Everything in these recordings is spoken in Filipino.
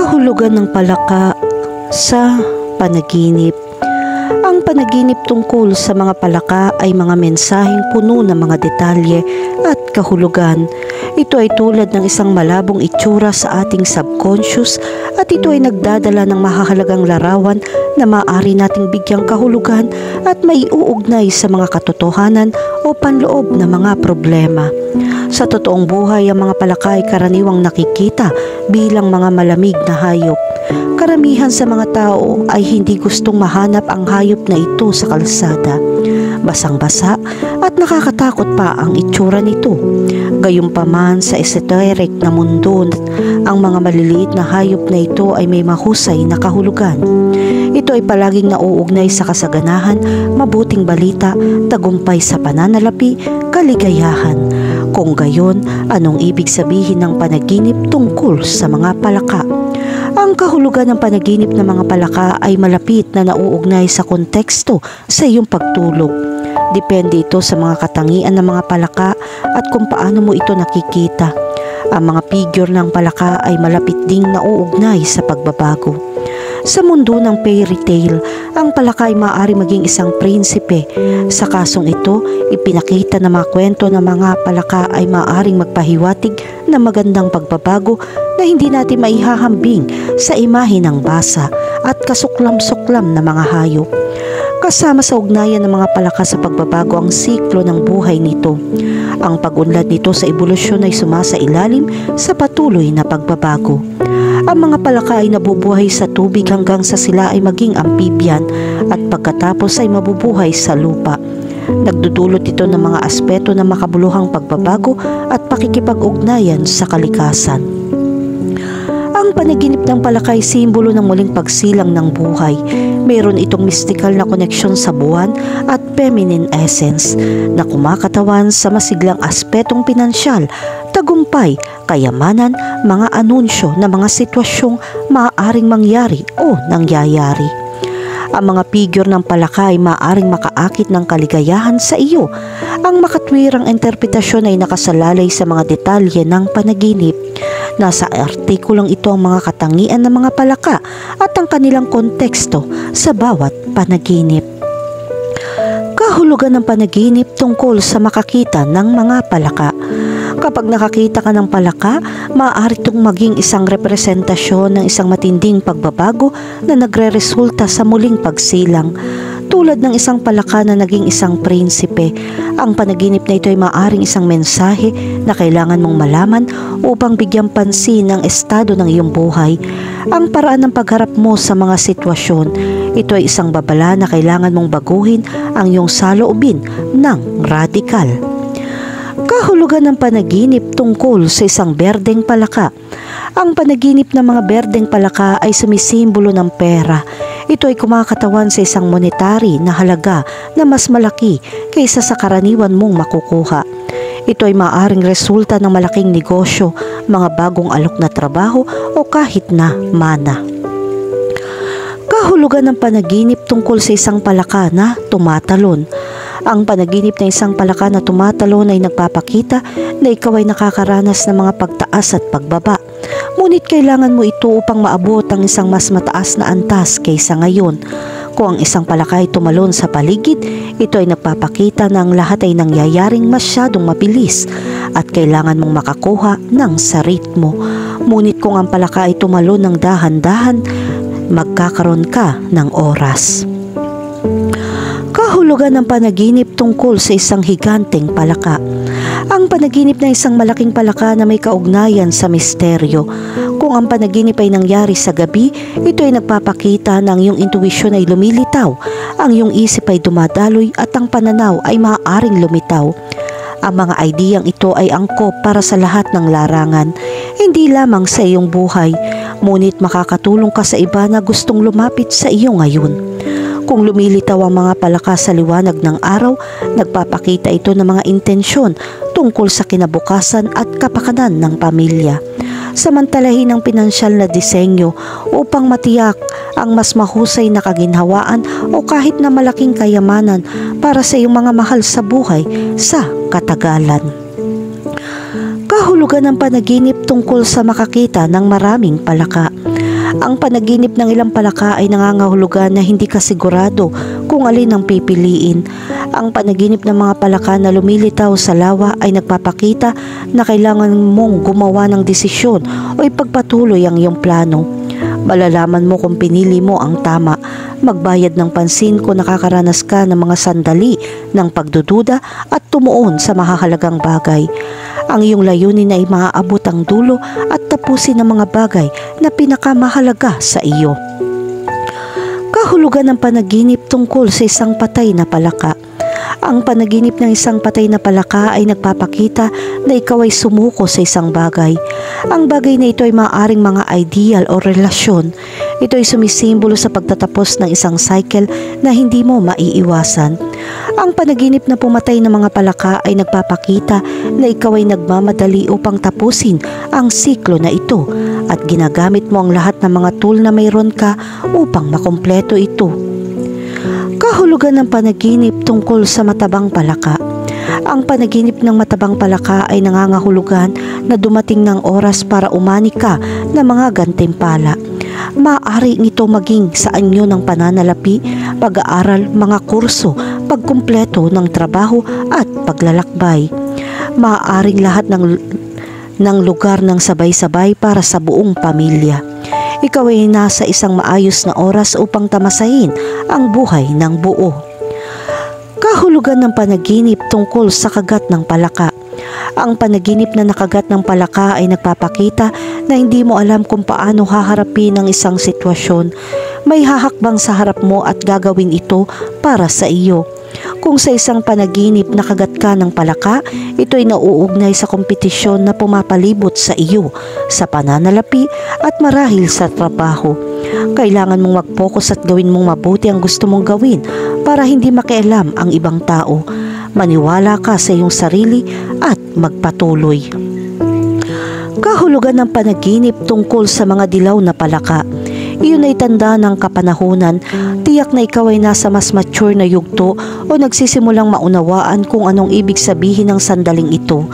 Kahulugan ng palaka sa panaginip. Ang panaginip tungkol sa mga palaka ay mga mensaheng puno ng mga detalye at kahulugan. Ito ay tulad ng isang malabong itsura sa ating subconscious at ito ay nagdadala ng mahahalagang larawan na maaari nating bigyang kahulugan at maiuugnay sa mga katotohanan o panloob na mga problema. Sa totoong buhay, ang mga palaka ay karaniwang nakikita bilang mga malamig na hayop. Karamihan sa mga tao ay hindi gustong mahanap ang hayop na ito sa kalsada. Basang-basa at nakakatakot pa ang itsura nito. Gayunpaman sa esoteric na mundo, ang mga maliliit na hayop na ito ay may mahusay na kahulugan. Ito ay palaging nauugnay sa kasaganahan, mabuting balita, tagumpay sa pananalapi, kaligayahan. Kung gayon, anong ibig sabihin ng panaginip tungkol sa mga palaka? Ang kahulugan ng panaginip ng mga palaka ay malapit na nauugnay sa konteksto sa iyong pagtulog. Depende ito sa mga katangian ng mga palaka at kung paano mo ito nakikita. Ang mga figure ng palaka ay malapit ding nauugnay sa pagbabago. Sa mundo ng fairy tale, ang palaka ay maaari maging isang prinsipe. Sa kasong ito, ipinakita na mga kwento ng mga palaka ay maaaring magpahiwatig ng magandang pagbabago na hindi natin maihahambing sa imahe ng basa at kasuklam-suklam na mga hayop. Kasama sa ugnayan ng mga palaka sa pagbabago ang siklo ng buhay nito. Ang pag-unlad nito sa ebolusyon ay sumasailalim sa patuloy na pagbabago. Ang mga palaka ay nabubuhay sa tubig hanggang sa sila ay maging amphibian at pagkatapos ay mabubuhay sa lupa. Nagdudulot ito ng mga aspeto ng makabuluhang pagbabago at pakikipag-ugnayan sa kalikasan. Ang panaginip ng palaka ay simbolo ng muling pagsilang ng buhay. Mayroon itong mystical na koneksyon sa buwan at feminine essence na kumakatawan sa masiglang aspetong pinansyal, tagumpay, kayamanan, mga anunsyo na mga sitwasyong maaaring mangyari o nangyayari. Ang mga figure ng palaka ay maaaring makaakit ng kaligayahan sa iyo. Ang makatwirang interpretasyon ay nakasalalay sa mga detalye ng panaginip. Nasa artikulong ito ang mga katangian ng mga palaka at ang kanilang konteksto sa bawat panaginip. Kahulugan ng panaginip tungkol sa makakita ng mga palaka. Kapag nakakita ka ng palaka, maaari itong maging isang representasyon ng isang matinding pagbabago na nagre-resulta sa muling pagsilang. Tulad ng isang palaka na naging isang prinsipe, ang panaginip na ito ay maaaring isang mensahe na kailangan mong malaman upang bigyan pansin ang estado ng iyong buhay. Ang paraan ng pagharap mo sa mga sitwasyon, ito ay isang babala na kailangan mong baguhin ang iyong saloobin ng radikal. Kahulugan ng panaginip tungkol sa isang berdeng palaka. Ang panaginip ng mga berdeng palaka ay sumisimbolo ng pera. Ito ay kumakatawan sa isang monetary na halaga na mas malaki kaysa sa karaniwan mong makukuha. Ito ay maaaring resulta ng malaking negosyo, mga bagong alok na trabaho o kahit na mana. Kahulugan ng panaginip tungkol sa isang palaka na tumatalon. Ang panaginip ng isang palaka na tumatalon ay nagpapakita na ikaw ay nakakaranas ng mga pagtaas at pagbaba. Ngunit kailangan mo ito upang maabot ang isang mas mataas na antas kaysa ngayon. Kung ang isang palaka ay tumalon sa paligid, ito ay nagpapakita na ang lahat ay nangyayaring masyadong mabilis at kailangan mong makakuha ng sa ritmo. Ngunit kung ang palaka ay tumalon ng dahan-dahan, magkakaroon ka ng oras. Kahulugan ng panaginip tungkol sa isang higanteng palaka. Ang panaginip ng isang malaking palaka na may kaugnayan sa misteryo. Kung ang panaginip ay nangyari sa gabi, ito ay nagpapakita na ang iyong intuwisyon ay lumilitaw, ang iyong isip ay dumadaloy at ang pananaw ay maaaring lumitaw. Ang mga ideyang ito ay angkop para sa lahat ng larangan, hindi lamang sa iyong buhay, ngunit makakatulong ka sa iba na gustong lumapit sa iyo ngayon. Kung lumilitaw ang mga palaka sa liwanag ng araw, nagpapakita ito ng mga intensyon tungkol sa kinabukasan at kapakanan ng pamilya. Samantalahin ang pinansyal na disenyo upang matiyak ang mas mahusay na kaginhawaan o kahit na malaking kayamanan para sa iyong mga mahal sa buhay sa katagalan. Kahulugan ng panaginip tungkol sa makakita ng maraming palaka. Ang panaginip ng ilang palaka ay nangangahulugan na hindi ka sigurado kung alin ang pipiliin. Ang panaginip ng mga palaka na lumilitaw sa lawa ay nagpapakita na kailangan mong gumawa ng desisyon o ipagpatuloy ang iyong plano. Malalaman mo kung pinili mo ang tama. Magbayad ng pansin kung nakakaranas ka ng mga sandali ng pagdududa at tumuon sa mahahalagang bagay. Ang iyong layunin ay maaabot ang dulo at tapusin ang mga bagay na pinakamahalaga sa iyo. Kahulugan ng panaginip tungkol sa isang patay na palaka. Ang panaginip ng isang patay na palaka ay nagpapakita na ikaw ay sumuko sa isang bagay. Ang bagay na ito ay maaaring mga ideal o relasyon. Ito ay sumisimbolo sa pagtatapos ng isang cycle na hindi mo maiiwasan. Ang panaginip na pumatay ng mga palaka ay nagpapakita na ikaw ay nagmamadali upang tapusin ang siklo na ito at ginagamit mo ang lahat ng mga tool na mayroon ka upang makumpleto ito. Kahulugan ng panaginip tungkol sa matabang palaka. Ang panaginip ng matabang palaka ay nangangahulugan na dumating ng oras para umani ka ng mga gantimpala. Maaari ito maging sa anyo ng pananalapi, pag-aaral, mga kurso, pagkumpleto ng trabaho at paglalakbay. Maaaring lahat ng lugar ng sabay-sabay para sa buong pamilya. Ikaw ay nasa isang maayos na oras upang tamasahin ang buhay ng buo. Kahulugan ng panaginip tungkol sa kagat ng palaka. Ang panaginip na nakagat ng palaka ay nagpapakita na hindi mo alam kung paano haharapin ang isang sitwasyon. May hahakbang sa harap mo at gagawin ito para sa iyo. Kung sa isang panaginip nakagat ka ng palaka, ito ay nauugnay sa kompetisyon na pumapalibot sa iyo, sa pananalapi at marahil sa trabaho. Kailangan mong mag-focus at gawin mong mabuti ang gusto mong gawin para hindi makialam ang ibang tao. Maniwala ka sa iyong sarili at magpatuloy. Kahulugan ng panaginip tungkol sa mga dilaw na palaka. Iyon ay tanda ng kapanahunan, tiyak na ikaw ay nasa mas mature na yugto o nagsisimulang maunawaan kung anong ibig sabihin ng sandaling ito.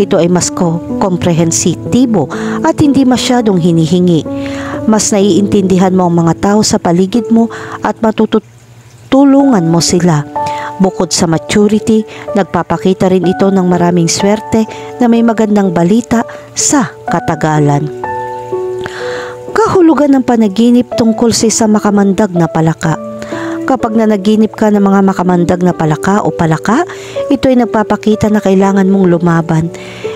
Ito ay mas komprehensitibo at hindi masyadong hinihingi. Mas naiintindihan mo ang mga tao sa paligid mo at matutulungan mo sila. Bukod sa maturity, nagpapakita rin ito ng maraming swerte na may magandang balita sa katagalan. Kahulugan ng panaginip tungkol sa isang makamandag na palaka. Kapag nanaginip ka ng mga makamandag na palaka o palaka, ito ay nagpapakita na kailangan mong lumaban.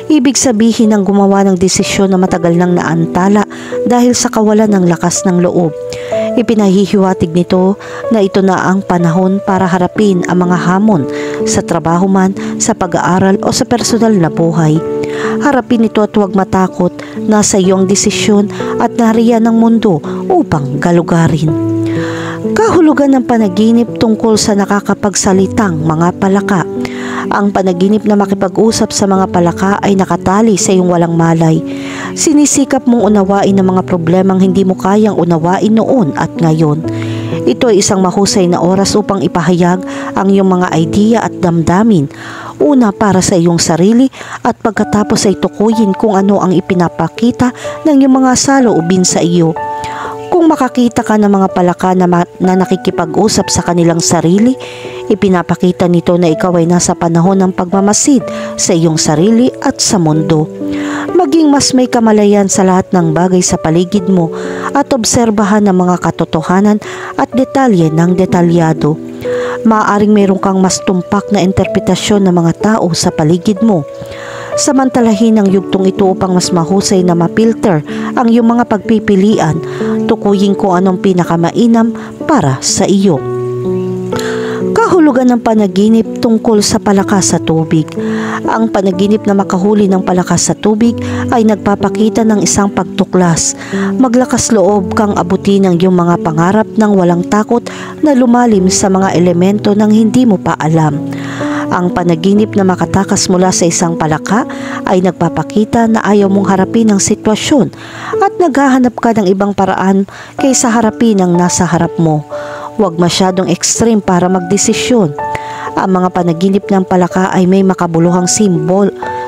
Ibig sabihin ng gumawa ng desisyon na matagal nang naantala dahil sa kawalan ng lakas ng loob. Ipinahihiwatig nito na ito na ang panahon para harapin ang mga hamon sa trabaho man, sa pag-aaral o sa personal na buhay. Harapin ito at huwag matakot, nasa iyong desisyon at nariyan ng mundo upang galugarin. Kahulugan ng panaginip tungkol sa nakakapagsalitang mga palaka. Ang panaginip na makipag-usap sa mga palaka ay nakatali sa iyong walang malay. Sinisikap mong unawain ang mga problemang hindi mo kayang unawain noon at ngayon. Ito ay isang mahusay na oras upang ipahayag ang iyong mga idea at damdamin. Una para sa iyong sarili at pagkatapos ay tukuyin kung ano ang ipinapakita ng iyong mga saloobin sa iyo. Kung makakita ka ng mga palaka na nakikipag-usap sa kanilang sarili, ipinapakita nito na ikaw ay nasa panahon ng pagmamasid sa iyong sarili at sa mundo. Maging mas may kamalayan sa lahat ng bagay sa paligid mo at obserbahan ang mga katotohanan at detalye ng detalyado. Maaaring mayroon kang mas tumpak na interpretasyon ng mga tao sa paligid mo. Samantalahin ang yugtong ito upang mas mahusay na mapilter ang iyong mga pagpipilian, tukuyin kung anong pinakamainam para sa iyo. Kahulugan ng panaginip tungkol sa palaka sa tubig. Ang panaginip na makahuli ng palaka sa tubig ay nagpapakita ng isang pagtuklas. Maglakas loob kang abutin ang iyong mga pangarap ng walang takot na lumalim sa mga elemento ng hindi mo pa alam. Ang panaginip na makatakas mula sa isang palaka ay nagpapakita na ayaw mong harapin ang sitwasyon at naghahanap ka ng ibang paraan kaysa harapin ang nasa harap mo. Huwag masyadong extreme para magdesisyon. Ang mga panaginip ng palaka ay may makabuluhang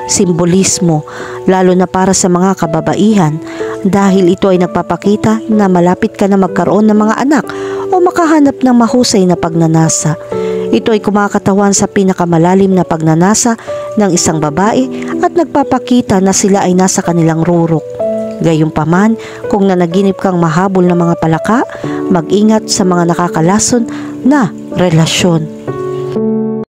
simbolismo, lalo na para sa mga kababaihan. dahil ito ay nagpapakita na malapit ka na magkaroon ng mga anak o makahanap ng mahusay na pagnanasa. Ito ay kumakatawan sa pinakamalalim na pagnanasa ng isang babae at nagpapakita na sila ay nasa kanilang rurok. Gayunpaman, kung nanaginip kang mahabol ng mga palaka, mag-ingat sa mga nakakalason na relasyon.